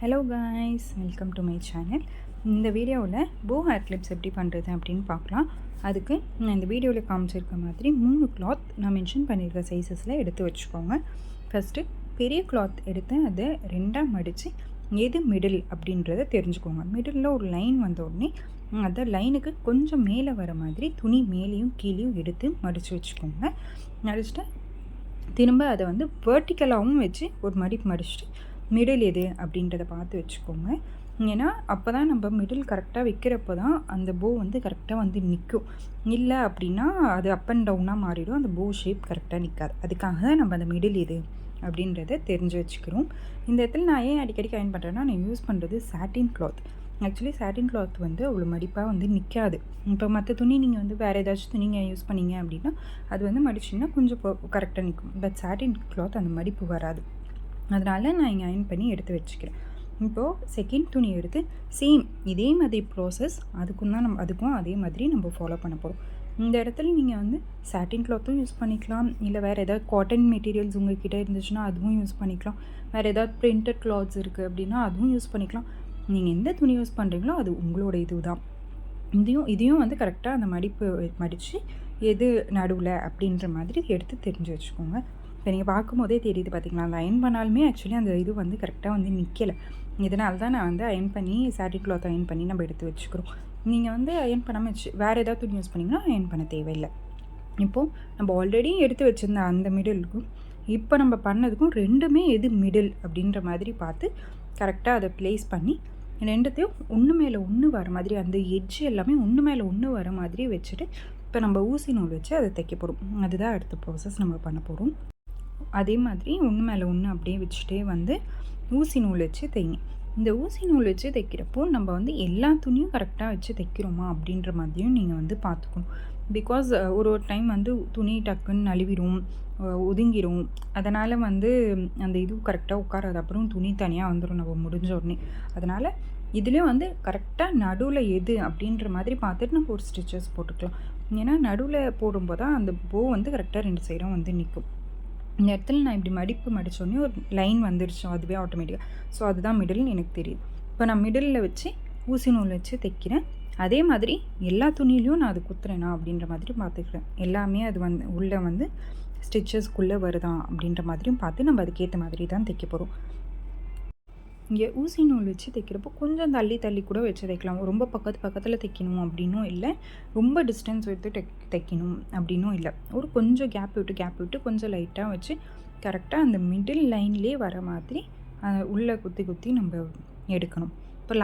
Hello guys, welcome to my channel. இந்த வீடியோவில் போ ஹேர் கிளிப்ஸ் எப்படி பண்ணுறது அப்படின்னு பார்க்கலாம். அதுக்கு நான் இந்த வீடியோவில் காமிச்சிருக்க மாதிரி 3 கிளாத் நான் மென்ஷன் பண்ணியிருக்க சைஸஸில் எடுத்து வச்சுக்கோங்க. ஃபஸ்ட்டு பெரிய கிளாத் எடுத்து அதை 2ஆக மடித்து எது மிடில் அப்படின்றத தெரிஞ்சுக்கோங்க. மிடிலில் ஒரு லைன் வந்த உடனே அந்த லைனுக்கு கொஞ்சம் மேலே வர மாதிரி துணி மேலேயும் கீழேயும் எடுத்து மடித்து வச்சுக்கோங்க. மடிச்சுட்டு திரும்ப அதை வந்து வேர்ட்டிக்கலாகவும் வச்சு ஒரு மடிச்சுட்டு மிடில் எது அப்படின்றத பார்த்து வச்சுக்கோங்க. ஏன்னா அப்போ தான் நம்ம மிடில் கரெக்டாக வைக்கிறப்போ தான் அந்த போ வந்து கரெக்டாக வந்து நிற்கும். இல்லை அப்படின்னா அது அப் அண்ட் டவுனாக மாறிடும், அந்த போ ஷேப் கரெக்டாக நிற்காது. அதுக்காக தான் நம்ம அந்த மிடில் எது அப்படின்றத தெரிஞ்சு வச்சுக்கிறோம். இந்த இடத்துல நான் ஏன் அடிக்கடி அயர்ன் பண்ணுறேன்னா, நான் யூஸ் பண்ணுறது சாட்டின் கிளாத். ஆக்சுவலி சாட்டின் கிளாத் வந்து அவ்வளோ மடிப்பாக வந்து நிற்காது. இப்போ மற்ற துணி நீங்கள் வந்து வேறு ஏதாச்சும் துணிங்க யூஸ் பண்ணிங்க அப்படின்னா அது வந்து மடிச்சிங்கன்னா கொஞ்சம் கரெக்டாக நிற்கும். பட் சாட்டின் கிளாத் அந்த மடிப்பு வராது. அதனால் நான் இங்கே அயர்ன் பண்ணி எடுத்து வச்சுக்கிறேன். இப்போது செகண்ட் துணி எடுத்து சேம் இதே மாதிரி ப்ராசஸ் அதுக்கும் அதே மாதிரி நம்ம ஃபாலோ பண்ண போகிறோம். இந்த இடத்துல நீங்கள் வந்து சாட்டின் கிளாத்தும் யூஸ் பண்ணிக்கலாம், இல்லை வேறு ஏதாவது காட்டன் மெட்டீரியல்ஸ் உங்கள்கிட்ட இருந்துச்சுன்னா அதுவும் யூஸ் பண்ணிக்கலாம். வேறு ஏதாவது பிரிண்டட் கிளாத்ஸ் இருக்குது அப்படின்னா அதுவும் யூஸ் பண்ணிக்கலாம். நீங்கள் எந்த துணி யூஸ் பண்ணுறீங்களோ அது உங்களோட இது தான். இதையும் வந்து கரெக்டாக அந்த மடித்து எது நடுவில் அப்படின்ற மாதிரி எடுத்து தெரிஞ்சு வச்சுக்கோங்க. இப்போ நீங்கள் பார்க்கும்போதே தெரியுது பார்த்தீங்களா, அந்த அயர்ன் பண்ணாலுமே ஆக்சுவலி அந்த இது வந்து கரெக்டாக வந்து நிற்கலை. இதனால தான் நான் வந்து அயர்ன் பண்ணி சாட்டின் கிளாத் அயர்ன் பண்ணி நம்ம எடுத்து வச்சுக்கிறோம். நீங்கள் வந்து அயர்ன் பண்ணாமல் வேறு ஏதாவது துணி யூஸ் பண்ணிங்கன்னா அயர்ன் பண்ண தேவையில்லை. இப்போது நம்ம ஆல்ரெடி எடுத்து வச்சுருந்த அந்த மிடிலுக்கும் இப்போ நம்ம பண்ணதுக்கும் ரெண்டுமே எது மிடில் அப்படின்ற மாதிரி பார்த்து கரெக்டாக அதை ப்ளேஸ் பண்ணி ரெண்டுத்தையும் ஒன்று மேலே ஒன்று வர மாதிரி அந்த எட்ஜ் எல்லாமே ஒன்று மேலே ஒன்று வர மாதிரி வச்சுட்டு இப்போ நம்ம ஊசி நூல் வச்சு அதை தைக்க போகிறோம். அதுதான் அடுத்த ப்ராசஸ் நம்ம பண்ண போகிறோம். அதே மாதிரி ஒன்று மேலே ஒன்று அப்படியே வச்சுட்டே வந்து ஊசி நூல் வச்சு தைங்க. இந்த ஊசி நூல் வச்சு தைக்கிறப்போ நம்ம வந்து எல்லா துணியும் கரெக்டாக வச்சு தைக்கிறோமா அப்படின்ற மாதிரியும் நீங்கள் வந்து பார்த்துக்கணும். பிகாஸ் ஒரு டைம் வந்து துணி டக்குன்னு நழுவிடும், ஒதுங்கிடும். அதனால் வந்து அந்த இது கரெக்டாக உட்காராது, அப்புறம் துணி தனியாக வந்துடும் நம்ம முடிஞ்ச உடனே. அதனால் இதுலேயும் வந்து கரெக்டாக நடுவில் எது அப்படின்ற மாதிரி பார்த்துட்டு நம்ம ஒரு ஸ்டிச்சஸ் போட்டுக்கலாம். ஏன்னா நடுவில் போடும்போது தான் அந்த போ வந்து கரெக்டாக 2 சைடும் வந்து நிற்கும். இந்த இடத்துல நான் இப்படி மடித்தோடனே ஒரு லைன் வந்துடுச்சு அதுவே ஆட்டோமேட்டிக்காக. ஸோ அதுதான் மிடில்னு எனக்கு தெரியுது. இப்போ நான் மிடிலில் வச்சு ஊசி நூல் வச்சு தைக்கிறேன். அதே மாதிரி எல்லா துணியிலையும் நான் அது குத்துறேனா அப்படின்ற மாதிரி பார்த்துக்கிறேன். எல்லாமே அது வந்து உள்ளே வந்து ஸ்டிச்சஸ்க்குள்ளே வருதா அப்படின்ற மாதிரியும் பார்த்து நம்ம அதுக்கேற்ற மாதிரி தான் தைக்க போகிறோம். இங்கே ஊசி நூல் வச்சு தைக்கிறப்போ கொஞ்சம் தள்ளி கூட வச்சு தைக்கலாம். ரொம்ப பக்கத்தில் தைக்கணும் அப்படின்னும் இல்லை, ரொம்ப டிஸ்டன்ஸ் எடுத்து தைக்கணும் அப்படின்னும் இல்லை. ஒரு கொஞ்சம் கேப் விட்டு கொஞ்சம் லைட்டாக வச்சு கரெக்டாக அந்த மிடில் லைன்லேயே வர மாதிரி உள்ளே குத்தி நம்ம எடுக்கணும். இப்போ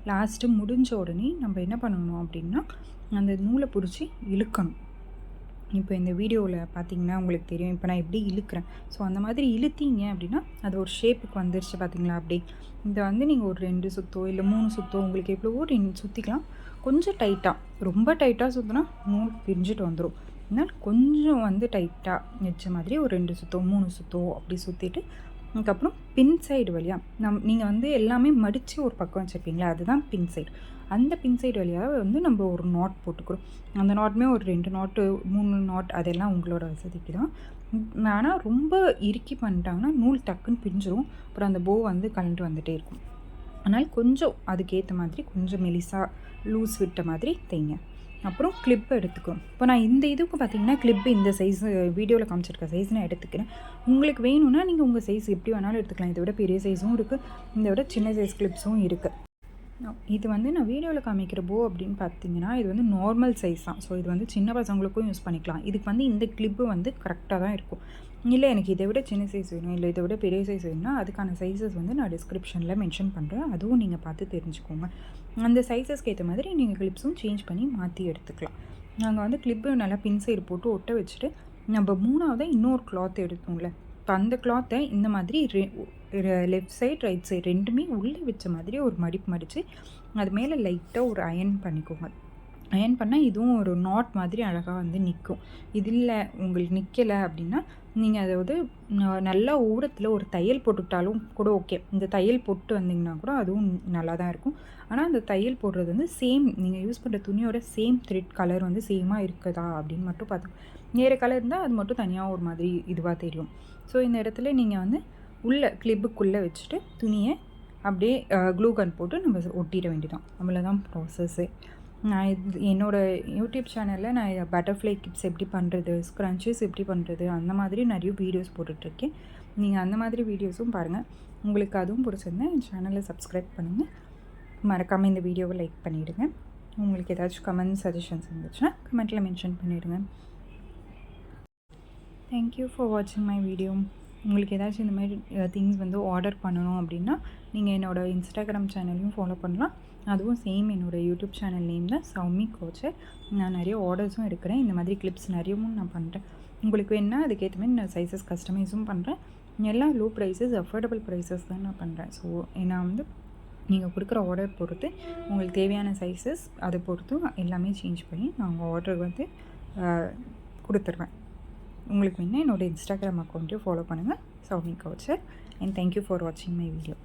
லாஸ்ட்டு முடிஞ்ச உடனே நம்ம என்ன பண்ணணும் அப்படின்னா அந்த நூலை பிடிச்சி இழுக்கணும். இப்போ இந்த வீடியோவில் பார்த்தீங்கன்னா உங்களுக்கு தெரியும், இப்போ நான் எப்படி இழுக்கிறேன். ஸோ அந்த மாதிரி இழுத்தீங்க அப்படின்னா அது ஒரு ஷேப்புக்கு வந்துருச்சு பார்த்தீங்களா. அப்படி இதை வந்து நீங்கள் ஒரு 2 சுத்தோ இல்லை 3 சுத்தோ உங்களுக்கு எவ்வளவோ சுற்றிக்கலாம். கொஞ்சம் ரொம்ப டைட்டாக சுற்றினா நூல் பிரிஞ்சுட்டு வந்துடும். அதனால் கொஞ்சம் வந்து டைட்டாக வச்ச மாதிரி ஒரு 2 சுத்தோ 3 சுத்தோ அப்படி சுற்றிட்டு அதுக்கப்புறம் பின் சைடு வழியாக நீங்கள் வந்து எல்லாமே மடித்து ஒரு பக்கம் வச்சுருப்பீங்களா, அதுதான் பின் சைடு. அந்த பின் சைடு வழியாக வந்து நம்ம ஒரு நாட் போட்டுக்கிறோம். அந்த நாட்டுமே ஒரு 2 நாட்டு 3 நாட் அதெல்லாம் உங்களோட வசதிக்கு தான். ஆனால் ரொம்ப இறுக்கி பண்ணிட்டாங்கன்னா நூல் டக்குன்னு பிரிஞ்சிடும், அப்புறம் அந்த போ வந்து கலண்டு வந்துகிட்டே இருக்கும். அதனால் கொஞ்சம் அதுக்கேற்ற மாதிரி கொஞ்சம் மெலிசாக லூஸ் விட்ட மாதிரி தைங்க. அப்புறம் கிளிப்பு எடுத்துக்கிறோம். இப்போ நான் இந்த இதுக்கு பார்த்தீங்கன்னா கிளிப்பு இந்த சைஸ் வீடியோவில் காமிச்சிருக்க சைஸ் நான் எடுத்துக்கிறேன். உங்களுக்கு வேணும்னா நீங்கள் உங்கள் சைஸ் எப்படி வேணாலும் எடுத்துக்கலாம். இதை விட பெரிய சைஸும் இருக்குது, இதை விட சின்ன சைஸ் கிளிப்ஸும் இருக்குது. இது வந்து நான் வீடியோவில் காமிக்கிற போ அப்படின்னு பார்த்தீங்கன்னா இது வந்து நார்மல் சைஸ் தான். ஸோ இது வந்து சின்ன பசங்களுக்கும் யூஸ் பண்ணிக்கலாம். இதுக்கு வந்து இந்த கிளிப்பு வந்து கரெக்டாக தான் இருக்கும். இல்லை எனக்கு இதை விட சின்ன சைஸ் வேணும், இல்லை இதை விட பெரிய சைஸ் வேணும்னா அதுக்கான சைஸஸ் வந்து நான் டிஸ்கிரிப்ஷனில் மென்ஷன் பண்ணுறேன், அதுவும் நீங்கள் பார்த்து தெரிஞ்சுக்கோங்க. அந்த சைஸஸ்க்கு ஏற்ற மாதிரி நீங்கள் கிளிப்ஸும் சேஞ்ச் பண்ணி மாற்றி எடுத்துக்கலாம். நாங்கள் வந்து கிளிப்பு நல்லா பின் சைடு போட்டு ஒட்ட வச்சுட்டு நம்ம 3ஆவதாக இன்னொரு கிளாத் எடுத்தோம்ல, இப்போ அந்த கிளாத்தை இந்த மாதிரி லெஃப்ட் சைட் ரைட் சைடு ரெண்டுமே உள்ளே வச்ச மாதிரி ஒரு மடித்து அது மேலே லைட்டாக ஒரு அயர்ன் பண்ணிக்கோங்க. அயர்ன் பண்ணால் இதுவும் ஒரு நாட் மாதிரி அழகாக வந்து நிற்கும். இதில் உங்களுக்கு நிற்கலை அப்படின்னா நீங்கள் அதாவது நல்லா ஓரத்தில் ஒரு தையல் போட்டுக்கிட்டாலும் கூட ஓகே. இந்த தையல் போட்டு வந்தீங்கன்னா கூட அதுவும் நல்லா தான் இருக்கும். ஆனால் அந்த தையல் போடுறது வந்து சேம் நீங்கள் யூஸ் பண்ணுற துணியோட சேம் த்ரெட் கலர் வந்து சேமாக இருக்குதா அப்படின்னு மட்டும் பார்த்து, வேறு கலர் இருந்தால் அது மட்டும் தனியாக ஒரு மாதிரி இதுவாக தெரியும். ஸோ இந்த இடத்துல நீங்கள் வந்து உள்ளே கிளிப்புக்குள்ளே வச்சுட்டு துணியை அப்படியே க்ளூ கன் போட்டு நம்ம ஒட்டிட வேண்டியதான். அவ்வளோதான் ப்ராசஸ்ஸு. நான் என்னோடய யூடியூப் சேனலில் நான் பட்டர்ஃப்ளை கிப்ஸ் எப்படி பண்ணுறது, ஸ்க்ரன்ச்சஸ் எப்படி பண்ணுறது, அந்த மாதிரி நிறைய வீடியோஸ் போட்டுட்ருக்கேன். நீங்கள் அந்த மாதிரி வீடியோஸும் பாருங்கள். உங்களுக்கு அதுவும் பிடிச்சிருந்தா என் சேனலை சப்ஸ்கிரைப் பண்ணுங்கள். மறக்காமல் இந்த வீடியோவை லைக் பண்ணிவிடுங்க. உங்களுக்கு ஏதாச்சும் கமெண்ட் சஜஷன்ஸ் இருந்துச்சுன்னா கமெண்ட்டில் மென்ஷன் பண்ணிவிடுங்க. தேங்க்யூ ஃபார் வாட்சிங் மை வீடியோ. உங்களுக்கு ஏதாச்சும் இந்த மாதிரி திங்ஸ் வந்து ஆர்டர் பண்ணணும் அப்படின்னா நீங்கள் என்னோடய இன்ஸ்டாகிராம் சேனலையும் ஃபாலோ பண்ணலாம். அதுவும் சேம் என்னோடய யூடியூப் சேனல் நேம் தான் சௌமி கோச்சர். நான் நிறைய ஆர்டர்ஸும் எடுக்கிறேன். இந்த மாதிரி கிளிப்ஸ் நிறையவும் நான் பண்ணுறேன். உங்களுக்கு வேணுன்னா அதுக்கேற்ற மாதிரி நான் சைஸஸ் கஸ்டமைஸும் பண்ணுறேன். எல்லாம் லோ ப்ரைஸஸ், அஃபோர்டபுள் ப்ரைஸஸ் தான் நான் பண்ணுறேன். ஸோ நான் வந்து நீங்கள் கொடுக்குற ஆர்டர் பொறுத்து உங்களுக்கு தேவையான சைஸஸ் அதை பொறுத்தும் எல்லாமே சேஞ்ச் பண்ணி நான் உங்கள் ஆர்டர் வந்து கொடுத்துருவேன். உங்களுக்கு வேணால் என்னோடய இன்ஸ்டாகிராம் அக்கௌண்ட்டையும் ஃபாலோ பண்ணுங்கள், Soumi Kochhar. And thank you for வாட்சிங் மை வீடியோ.